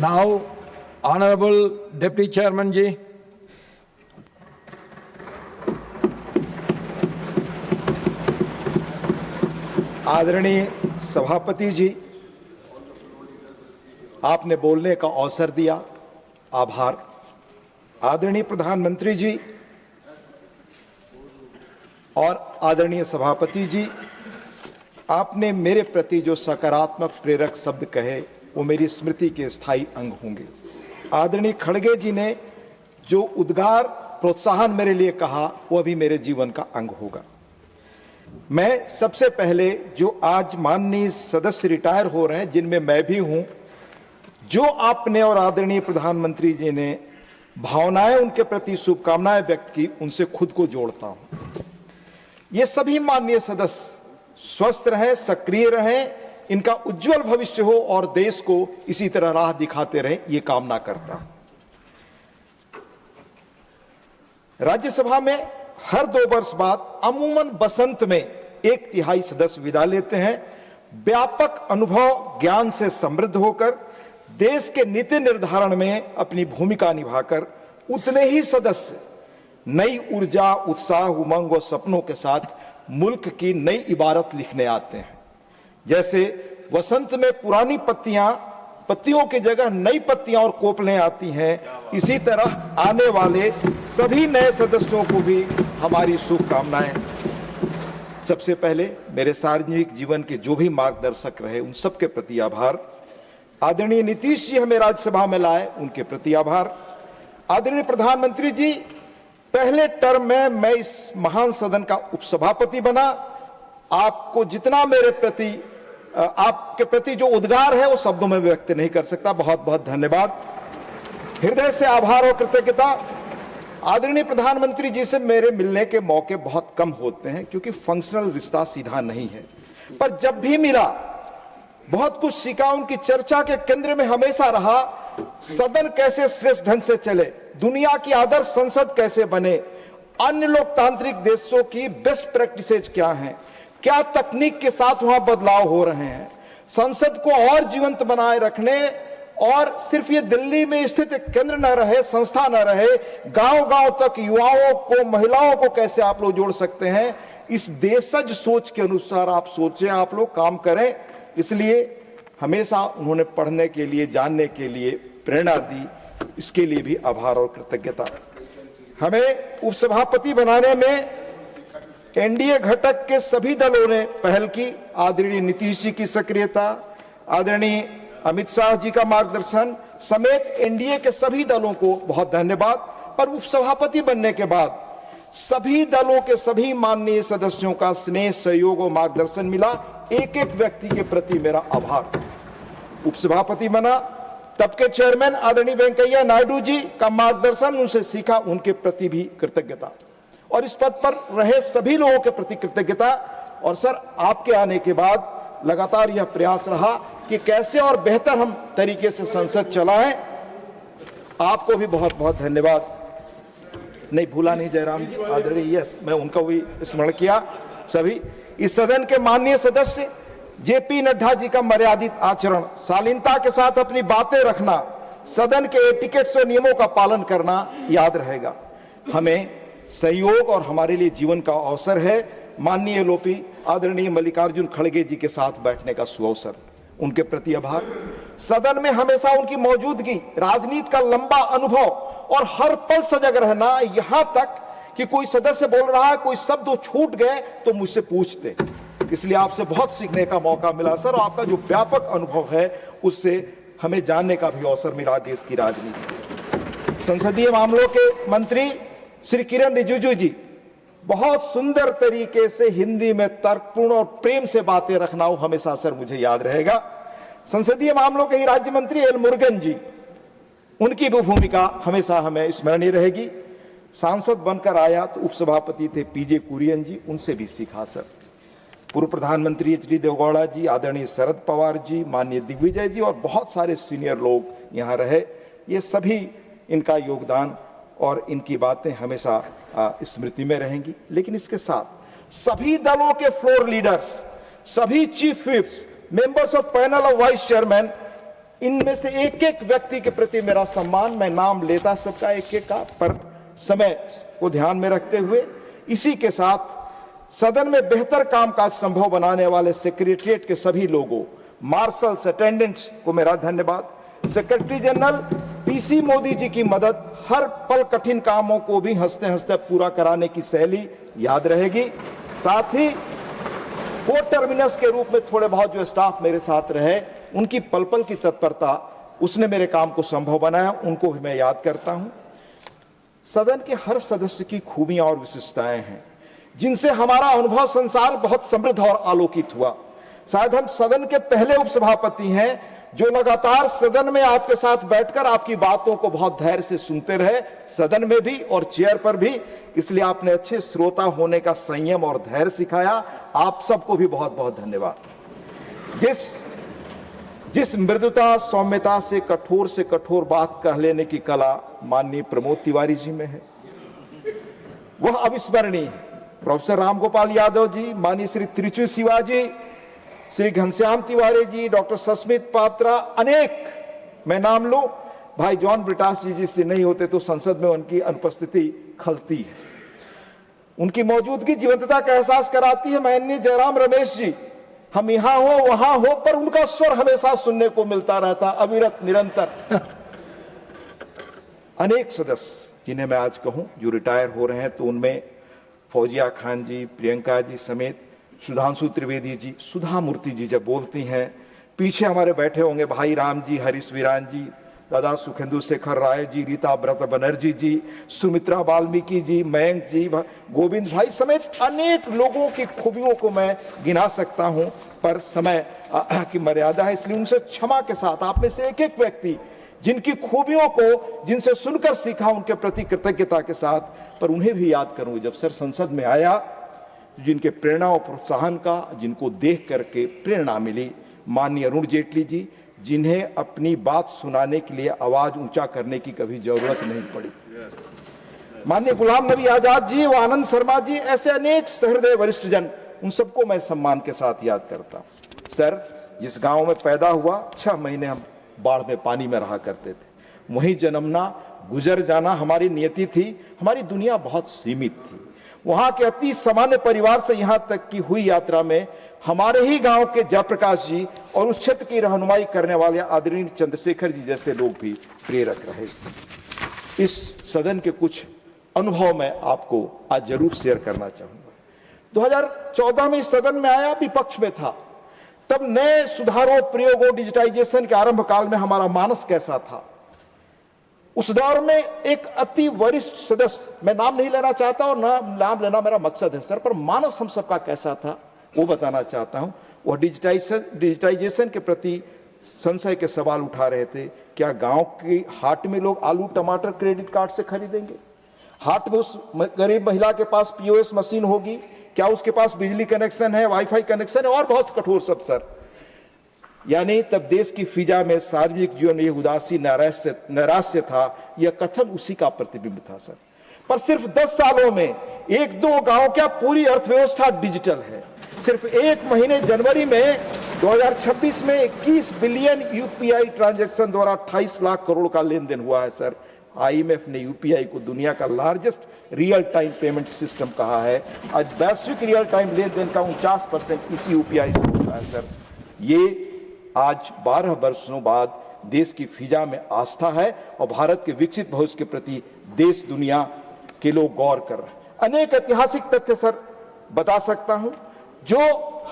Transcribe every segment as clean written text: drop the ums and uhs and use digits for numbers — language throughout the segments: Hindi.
Now, Honorable Deputy Chairman ji. आदरणीय सभापति जी, आपने बोलने का अवसर दिया, आभार। आदरणीय प्रधानमंत्री जी और आदरणीय सभापति जी, आपने मेरे प्रति जो सकारात्मक प्रेरक शब्द कहे वो मेरी स्मृति के स्थायी अंग होंगे। आदरणीय खड़गे जी ने जो उद्गार प्रोत्साहन मेरे लिए कहा वो अभी मेरे जीवन का अंग होगा। मैं सबसे पहले जो आज माननीय सदस्य रिटायर हो रहे हैं, जिनमें मैं भी हूं, जो आपने और आदरणीय प्रधानमंत्री जी ने भावनाएं उनके प्रति शुभकामनाएं व्यक्त की, उनसे खुद को जोड़ता हूं। ये सभी माननीय सदस्य स्वस्थ रहें, सक्रिय रहें, इनका उज्जवल भविष्य हो और देश को इसी तरह राह दिखाते रहें, ये कामना करता हूं। राज्यसभा में हर 2 वर्ष बाद अमूमन बसंत में 1/3 सदस्य विदा लेते हैं। व्यापक अनुभव ज्ञान से समृद्ध होकर देश के नीति निर्धारण में अपनी भूमिका निभाकर उतने ही सदस्य नई ऊर्जा, उत्साह, उमंग और सपनों के साथ मुल्क की नई इबारत लिखने आते हैं। जैसे वसंत में पुरानी पत्तियों की जगह नई पत्तियां और कोपलें आती हैं, इसी तरह आने वाले सभी नए सदस्यों को भी हमारी शुभकामनाएं। सबसे पहले मेरे सार्वजनिक जीवन के जो भी मार्गदर्शक रहे उन सबके प्रति आभार। आदरणीय नीतीश जी हमें राज्यसभा में लाए, उनके प्रति आभार। आदरणीय प्रधानमंत्री जी, पहले टर्म में मैं इस महान सदन का उपसभापति बना। आपको जितना मेरे प्रति आपके प्रति जो उद्गार है वो शब्दों में व्यक्त नहीं कर सकता। बहुत बहुत धन्यवाद, हृदय से आभार और कृतज्ञता। आदरणीय प्रधानमंत्री जी से मेरे मिलने के मौके बहुत कम होते हैं क्योंकि फंक्शनल रिश्ता सीधा नहीं है, पर जब भी मिला बहुत कुछ सीखा। उनकी चर्चा के केंद्र में हमेशा रहा सदन कैसे श्रेष्ठ ढंग से चले, दुनिया की आदर्श संसद कैसे बने, अन्य लोकतांत्रिक देशों की बेस्ट प्रैक्टिसेज क्या हैं, क्या तकनीक के साथ वहां बदलाव हो रहे हैं, संसद को और जीवंत बनाए रखने और सिर्फ ये दिल्ली में स्थित केंद्र न रहे, संस्था न रहे, गांव-गांव तक युवाओं को, महिलाओं को कैसे आप लोग जोड़ सकते हैं, इस देशज सोच के अनुसार आप सोचें, आप लोग काम करें। इसलिए हमेशा उन्होंने पढ़ने के लिए, जानने के लिए प्रेरणा दी, इसके लिए भी आभार और कृतज्ञता। हमें उपसभापति बनाने में एनडीए घटक के सभी दलों ने पहल की। आदरणीय नीतीश जी की सक्रियता, आदरणीय अमित शाह जी का मार्गदर्शन समेत एनडीए के सभी दलों को बहुत धन्यवाद। पर उपसभापति बनने के बाद सभी दलों के सभी माननीय सदस्यों का स्नेह, सहयोग और मार्गदर्शन मिला। एक एक व्यक्ति के प्रति मेरा आभार। उपसभापति बना तब के चेयरमैन आदरणीय वेंकैया नायडू जी का मार्गदर्शन उनसे सीखा, उनके प्रति भी कृतज्ञता। और इस पद पर रहे सभी लोगों के प्रति कृतज्ञता। और सर, आपके आने के बाद लगातार यह प्रयास रहा कि कैसे और बेहतर हम तरीके से संसद चलाएं। आपको भी बहुत बहुत धन्यवाद। नहीं भूला नहीं जयराम जी, आदरणीय, यस, मैं उनका भी स्मरण किया। सभी इस सदन के माननीय सदस्य जेपी नड्डा जी का मर्यादित आचरण, शालीनता के साथ अपनी बातें रखना, सदन के एटिकेट्स और नियमों का पालन करना याद रहेगा। हमें सहयोग और हमारे लिए जीवन का अवसर है माननीय एलओपी आदरणीय मल्लिकार्जुन खड़गे जी के साथ बैठने का सुअवसर, उनके प्रति आभार। सदन में हमेशा उनकी मौजूदगी, राजनीति का लंबा अनुभव और हर पल सजग रहना, यहां तक कि कोई सदस्य बोल रहा है, कोई शब्द छूट गए तो मुझसे पूछते। इसलिए आपसे बहुत सीखने का मौका मिला सर। आपका जो व्यापक अनुभव है उससे हमें जानने का भी अवसर मिला देश की राजनीति। संसदीय मामलों के मंत्री श्री किरण रिजिजू जी, बहुत सुंदर तरीके से हिंदी में तर्कपूर्ण और प्रेम से बातें रखना वो हमेशा सर मुझे याद रहेगा। संसदीय मामलों के ही राज्य मंत्री एल मुरुगन जी, उनकी भी भूमिका हमेशा हमें स्मरणीय रहेगी। सांसद बनकर आया तो उपसभापति थे पीजे कुरियन जी, उनसे भी सीखा सर। पूर्व प्रधानमंत्री एचडी देवगौड़ा जी, आदरणीय शरद पवार जी, माननीय दिग्विजय जी और बहुत सारे सीनियर लोग यहाँ रहे। ये सभी इनका योगदान और इनकी बातें हमेशा स्मृति में रहेंगी। लेकिन इसके साथ सभी दलों के फ्लोर लीडर्स, सभी chief whips, members of panel of vice chairman, इनमें से एक एक व्यक्ति के प्रति मेरा सम्मान, मैं नाम लेता सबका एक एक का, पर समय को ध्यान में रखते हुए इसी के साथ सदन में बेहतर कामकाज संभव बनाने वाले सेक्रेटरिएट के सभी लोगों, मार्शल्स, अटेंडेंट्स को मेरा धन्यवाद। Secretary general PC Modi ji की मदद, हर पल कठिन कामों को भी हंसते हंसते पूरा कराने की शैली याद रहेगी। साथ ही पोर्ट टर्मिनस के रूप में थोड़े बहुत जो स्टाफ मेरे साथ रहे, उनकी पल पल की तत्परता, उसने मेरे काम को संभव बनाया, उनको भी मैं याद करता हूं। सदन के हर सदस्य की खूबियां और विशिष्टताएं हैं जिनसे हमारा अनुभव संसार बहुत समृद्ध और आलोकित हुआ। शायद हम सदन के पहले उपसभापति हैं जो लगातार सदन में आपके साथ बैठकर आपकी बातों को बहुत धैर्य से सुनते रहे, सदन में भी और चेयर पर भी। इसलिए आपने अच्छे श्रोता होने का संयम और धैर्य सिखाया। आप सबको भी बहुत बहुत धन्यवाद। जिस मृदुता, सौम्यता से कठोर बात कह लेने की कला माननीय प्रमोद तिवारी जी में है, वह अविस्मरणीय है। प्रोफेसर रामगोपाल यादव जी, माननीय श्री त्रिचु शिवाजी, श्री घनश्याम तिवारी जी, डॉक्टर सस्मित पात्रा, अनेक मैं नाम लूं। भाई जॉन ब्रिटास जी जिससे नहीं होते तो संसद में उनकी अनुपस्थिति खलती है, उनकी मौजूदगी जीवंतता का एहसास कराती है। माननीय जयराम रमेश जी, हम यहां हो वहां हो पर उनका स्वर हमेशा सुनने को मिलता रहता, अविरत निरंतर। अनेक सदस्य जिन्हें मैं आज कहूं जो रिटायर हो रहे हैं, तो उनमें फौजिया खान जी, प्रियंका जी समेत सुधांशु त्रिवेदी जी, सुधा मूर्ति जी जब बोलती हैं, पीछे हमारे बैठे होंगे भाई राम जी, हरीश वीरान जी, दादा सुखेंदु शेखर राय जी, रीता व्रत बनर्जी जी, सुमित्रा वाल्मीकि जी, मयंक जी, गोविंद भाई समेत अनेक लोगों की खूबियों को मैं गिना सकता हूं, पर समय की मर्यादा है, इसलिए उनसे क्षमा के साथ आप में से एक एक व्यक्ति जिनकी खूबियों को जिनसे सुनकर सीखा, उनके प्रति कृतज्ञता के साथ, पर उन्हें भी याद करूं जब सर संसद में आया, जिनके प्रेरणा और प्रोत्साहन का, जिनको देख करके प्रेरणा मिली। माननीय अरुण जेटली जी, जिन्हें अपनी बात सुनाने के लिए आवाज ऊंचा करने की कभी जरूरत नहीं पड़ी। माननीय गुलाम नबी आजाद जी व आनंद शर्मा जी, ऐसे अनेक सहृदय वरिष्ठ जन, उन सबको मैं सम्मान के साथ याद करता हूं। सर, जिस गांव में पैदा हुआ, 6 महीने हम बाढ़ में पानी में रहा करते थे, वहीं जन्मना, गुजर जाना हमारी नियति थी। हमारी दुनिया बहुत सीमित थी। वहां के अति सामान्य परिवार से यहां तक की हुई यात्रा में हमारे ही गांव के जयप्रकाश जी और उस क्षेत्र की रहनुमाई करने वाले आदरणीय चंद्रशेखर जी जैसे लोग भी प्रेरक रहे। इस सदन के कुछ अनुभव मैं आपको आज जरूर शेयर करना चाहूंगा। 2014 में इस सदन में आया, विपक्ष में था, तब नए सुधारों, प्रयोगों, डिजिटाइजेशन के आरंभ काल में हमारा मानस कैसा था। उस दौर में एक अति वरिष्ठ सदस्य, मैं नाम नहीं लेना चाहता और नाम लेना मेरा मकसद है सर, पर मानस हम सबका कैसा था वो बताना चाहता हूं। वह डिजिटाइजेशन के प्रति संशय के सवाल उठा रहे थे। क्या गांव की हाट में लोग आलू टमाटर क्रेडिट कार्ड से खरीदेंगे? हाट में उस गरीब महिला के पास पीओएस मशीन होगी? क्या उसके पास बिजली कनेक्शन है, वाईफाई कनेक्शन है और बहुत कठोर सब सर। यानी तब देश की फिजा में सार्वजनिक जीवन में यह उदासी नैराश्य था, यह कथन उसी का प्रतिबिंब था सर। पर सिर्फ 10 सालों में 1-2 गांव क्या पूरी अर्थव्यवस्था डिजिटल है। सिर्फ 1 महीने जनवरी में 2026 में 21 बिलियन यूपीआई ट्रांजैक्शन द्वारा 28 लाख करोड़ का लेन देन हुआ है सर। आईएमएफ ने यूपीआई को दुनिया का largest real time payment system कहा है। आज वैश्विक रियल टाइम लेन देन का 49% इसी यूपीआई से होता है सर। ये आज 12 वर्षों बाद देश की फिजा में आस्था है और भारत के विकसित भविष्य के प्रति देश दुनिया के लोग गौर कर रहे हैं। अनेक ऐतिहासिक तथ्य सर बता सकता हूं जो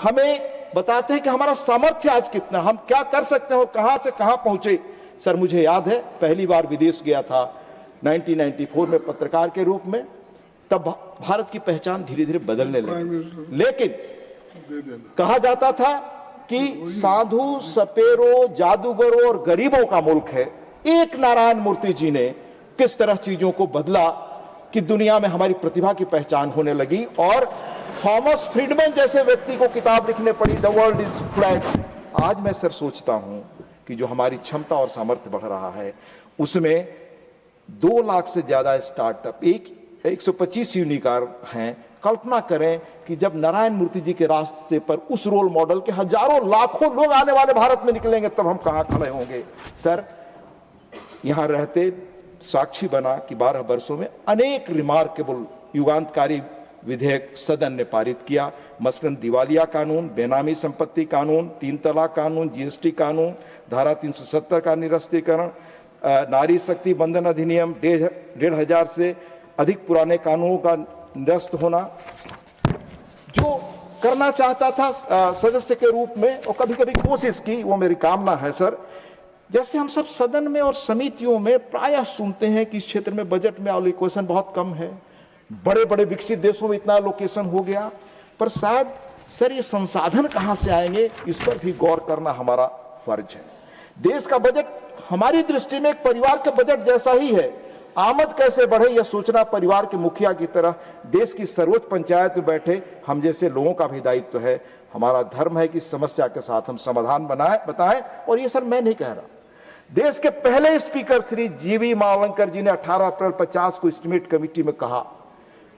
हमें बताते हैं कि हमारा सामर्थ्य आज कितना, हम क्या कर सकते हैं और कहां से कहां पहुंचे। सर मुझे याद है पहली बार विदेश गया था 1994 में पत्रकार के रूप में, तब भारत की पहचान धीरे धीरे बदलने लगी। लेकिन कहा जाता था कि साधु, सपेरों, जादूगरों और गरीबों का मुल्क है। एक नारायण मूर्ति जी ने किस तरह चीजों को बदला कि दुनिया में हमारी प्रतिभा की पहचान होने लगी और थॉमस फ्रीडमैन जैसे व्यक्ति को किताब लिखने पड़ी, द वर्ल्ड इज फ्लैट। आज मैं सर सोचता हूं कि जो हमारी क्षमता और सामर्थ्य बढ़ रहा है उसमें 2 लाख से ज्यादा स्टार्टअप, 125 यूनिकार हैं। कल्पना करें कि जब नारायण मूर्ति जी के रास्ते पर उस रोल मॉडल के हजारों लाखों लोग आने वाले भारत में निकलेंगे, तब हम कहां खड़े होंगे। सर, यहां रहते साक्षी बना कि 12 वर्षों में अनेक रिमार्केबल युगांतकारी विधेयक सदन ने पारित किया। मसलन दिवालिया कानून, बेनामी संपत्ति कानून, 3 तलाक कानून, जीएसटी कानून, धारा 370 का निरस्तीकरण, नारी शक्ति बंधन अधिनियम, 1,500 से अधिक पुराने कानूनों का निरस्त होना। जो करना चाहता था सदस्य के रूप में, और कभी कभी कोशिश की, वो मेरी कामना है सर। जैसे हम सब सदन में और समितियों में प्रायः सुनते हैं कि इस क्षेत्र में बजट में एलोकेशन बहुत कम है, बड़े बड़े विकसित देशों में इतना एलोकेशन हो गया, पर शायद सर ये संसाधन कहां से आएंगे, इस पर भी गौर करना हमारा फर्ज है। देश का बजट हमारी दृष्टि में एक परिवार के बजट जैसा ही है। आमद कैसे बढ़े यह सोचना परिवार के मुखिया की तरह देश की सर्वोच्च पंचायत में बैठे हम जैसे लोगों का भी दायित्व है। हमारा धर्म है कि समस्या के साथ हम समाधान बताएं। और ये सर मैं नहीं कह रहा, देश के पहले स्पीकर श्री जीवी मावलंकर जी ने 18 अप्रैल 50 को एस्टीमेट कमेटी में कहा,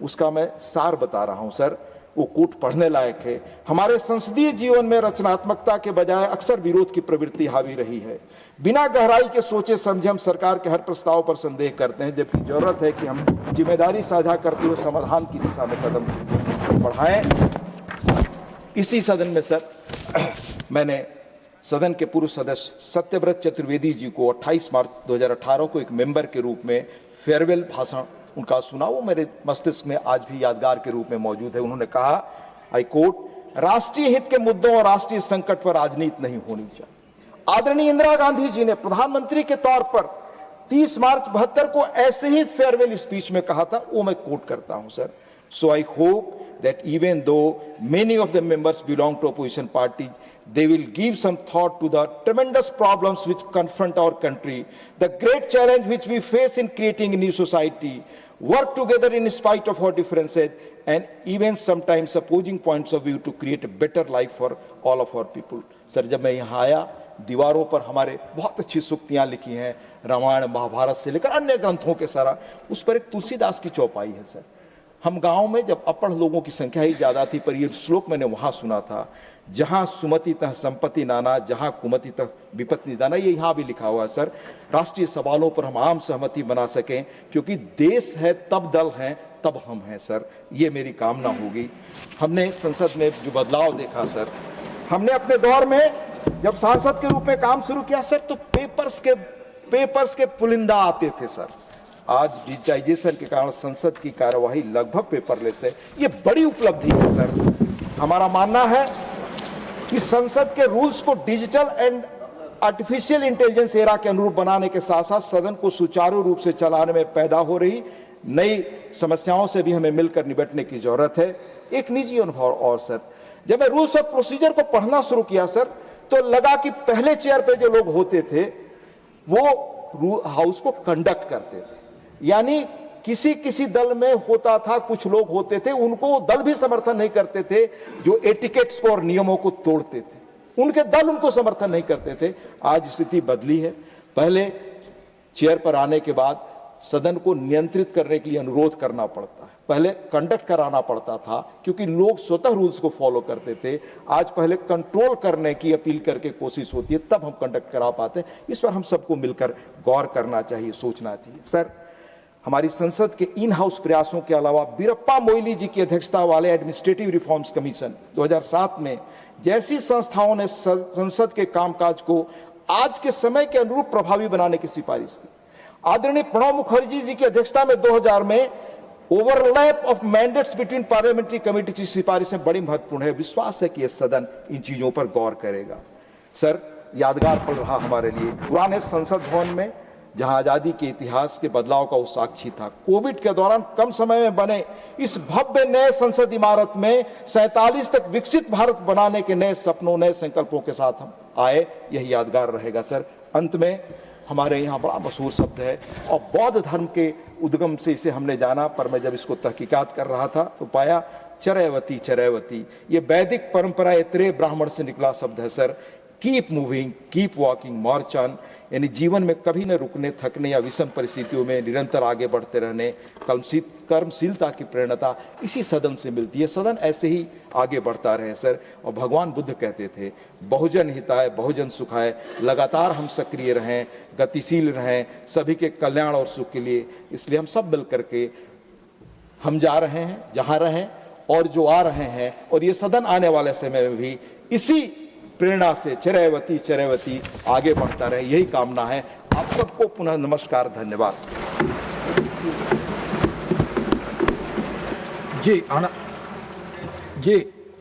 उसका मैं सार बता रहा हूं सर, वो कोट पढ़ने लायक है। हमारे संसदीय जीवन में रचनात्मकता के बजाय अक्सर विरोध की प्रवृत्ति हावी रही है। बिना गहराई के सोचे समझे हम सरकार के हर प्रस्ताव पर संदेह करते हैं, जबकि जरूरत है कि हम जिम्मेदारी साझा करते हुए समाधान की दिशा में कदम बढ़ाएं। इसी सदन में सर मैंने सदन के पूर्व सदस्य सत्यव्रत चतुर्वेदी जी को 28 मार्च 2018 को एक मेंबर के रूप में फेयरवेल भाषण उनका सुना। वो मेरे मस्तिष्क में आज भी यादगार के रूप में मौजूद है। उन्होंने कहा, आई कोट, राष्ट्रीय हित के मुद्दों और राष्ट्रीय संकट पर राजनीति नहीं होनी चाहिए। आदरणीय इंदिरा गांधी जी ने प्रधानमंत्री के तौर पर 30 मार्च 72 को ऐसे ही फेयरवेल स्पीच में कहा था, वो मैं कोट करता हूं sir. So I hope that even though many of the members belong to opposition parties, they will give some thought to the tremendous problems which confront our country, the great challenge which we face in creating a new society, work together in spite of our differences, and even sometimes opposing points of view to create a better life for all of our people. Sir, जब मैं यहाँ आया, दीवारों पर हमारे बहुत अच्छी सूक्तियाँ लिखी हैं, रामायण महाभारत से लेकर अन्य ग्रंथों के सारा, उस पर एक तुलसीदास की चौपाई है सर। हम गांव में जब अपढ़ लोगों की संख्या ही ज्यादा थी, पर ये श्लोक मैंने वहां सुना था, जहां सुमति तह संपत्ति नाना, जहां कुमति तह विपत्ति दाना। ये यहां भी लिखा हुआ है सर। राष्ट्रीय सवालों पर हम आम सहमति बना सकें, क्योंकि देश है तब दल हैं तब हम हैं सर। ये मेरी कामना होगी। हमने संसद में जो बदलाव देखा सर, हमने अपने दौर में जब सांसद के रूप में काम शुरू किया सर, तो पेपर्स के पुलिंदा आते थे सर। आज डिजिटाइजेशन के कारण संसद की कार्यवाही लगभग पेपरलेस है। ये बड़ी उपलब्धि है सर। हमारा मानना है कि संसद के रूल्स को digital and artificial intelligence era के अनुरूप बनाने के साथ साथ सदन को सुचारू रूप से चलाने में पैदा हो रही नई समस्याओं से भी हमें मिलकर निपटने की जरूरत है। एक निजी अनुभव और सर, जब मैं रूल्स ऑफ प्रोसीजर को पढ़ना शुरू किया सर, तो लगा कि पहले चेयर पे जो लोग होते थे वो हाउस को कंडक्ट करते थे, यानी किसी दल में होता था, कुछ लोग होते थे उनको दल भी समर्थन नहीं करते थे, जो एटिकेट्स को और नियमों को तोड़ते थे, उनके दल उनको समर्थन नहीं करते थे। आज स्थिति बदली है। पहले चेयर पर आने के बाद सदन को नियंत्रित करने के लिए अनुरोध करना पड़ता है, पहले कंडक्ट कराना पड़ता था क्योंकि लोग स्वतः रूल्स को फॉलो करते थे। आज पहले कंट्रोल करने की अपील करके कोशिश होती है, तब हम कंडक्ट करा पाते हैं। इस पर हम सबको मिलकर गौर करना चाहिए, सोचना चाहिए। सर, हमारी संसद के इन हाउस प्रयासों के अलावा बीरप्पा मोइली जी की अध्यक्षता वाले एडमिनिस्ट्रेटिव रिफॉर्म्स कमीशन 2007 में जैसी संस्थाओं ने संसद के कामकाज को आज के समय के अनुरूप प्रभावी बनाने की सिफारिश की। आदरणीय प्रणब मुखर्जी जी की अध्यक्षता में 2000 में overlap of mandates between parliamentary committee की सिफारिशें बड़ी महत्वपूर्ण है। विश्वास है कि यह सदन इन चीजों पर गौर करेगा। सर, यादगार पल रहा हमारे लिए पुराने संसद भवन में, जहां आजादी के इतिहास के बदलाव का वो साक्षी था। कोविड के दौरान कम समय में बने इस भव्य नए संसद इमारत में 47 तक विकसित भारत बनाने के नए सपनों, नए संकल्पों के साथ हम आए, यही यादगार रहेगा सर। अंत में हमारे यहाँ बड़ा मशहूर शब्द है और बौद्ध धर्म के उद्गम से इसे हमने जाना, पर मैं जब इसको तहकीकात कर रहा था तो पाया चरैवती चरैवती, ये वैदिक परंपरा ऐत्रेय ब्राह्मण से निकला शब्द है sir. Keep moving, keep walking, march on, यानी जीवन में कभी न रुकने, थकने या विषम परिस्थितियों में निरंतर आगे बढ़ते रहने, कर्मशीलता की प्रेरणा इसी सदन से मिलती है। सदन ऐसे ही आगे बढ़ता रहे सर। और भगवान बुद्ध कहते थे, बहुजन हिताय बहुजन सुखाय, लगातार हम सक्रिय रहें, गतिशील रहें, सभी के कल्याण और सुख के लिए। इसलिए हम सब मिल करके हम जा रहे हैं जहां रहें, और जो आ रहे हैं, और ये सदन आने वाले समय में भी इसी प्रेरणा से चिरैवती आगे बढ़ता रहे, यही कामना है। आप सबको पुनः नमस्कार, धन्यवाद। जी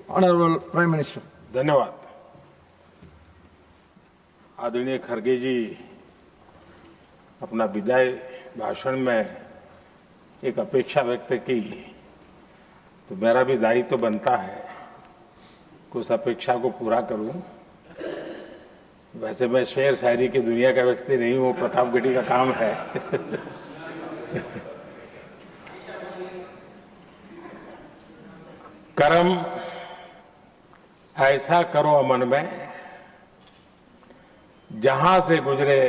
ऑनरेबल प्राइम मिनिस्टर। धन्यवाद। आदरणीय खरगे जी अपना विदाई भाषण में एक अपेक्षा व्यक्त की, तो मेरा भी दायित्व तो बनता है उस अपेक्षा को पूरा करूं। वैसे मैं शेर शायरी की दुनिया का व्यक्ति नहीं हूं, प्रतापगढ़ी का काम है। कर्म ऐसा करो अमन में, जहां से गुजरे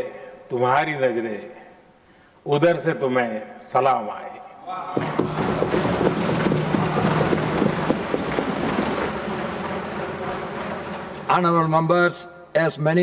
तुम्हारी नजरें, उधर से तुम्हें सलाम आए। Honorable members, as many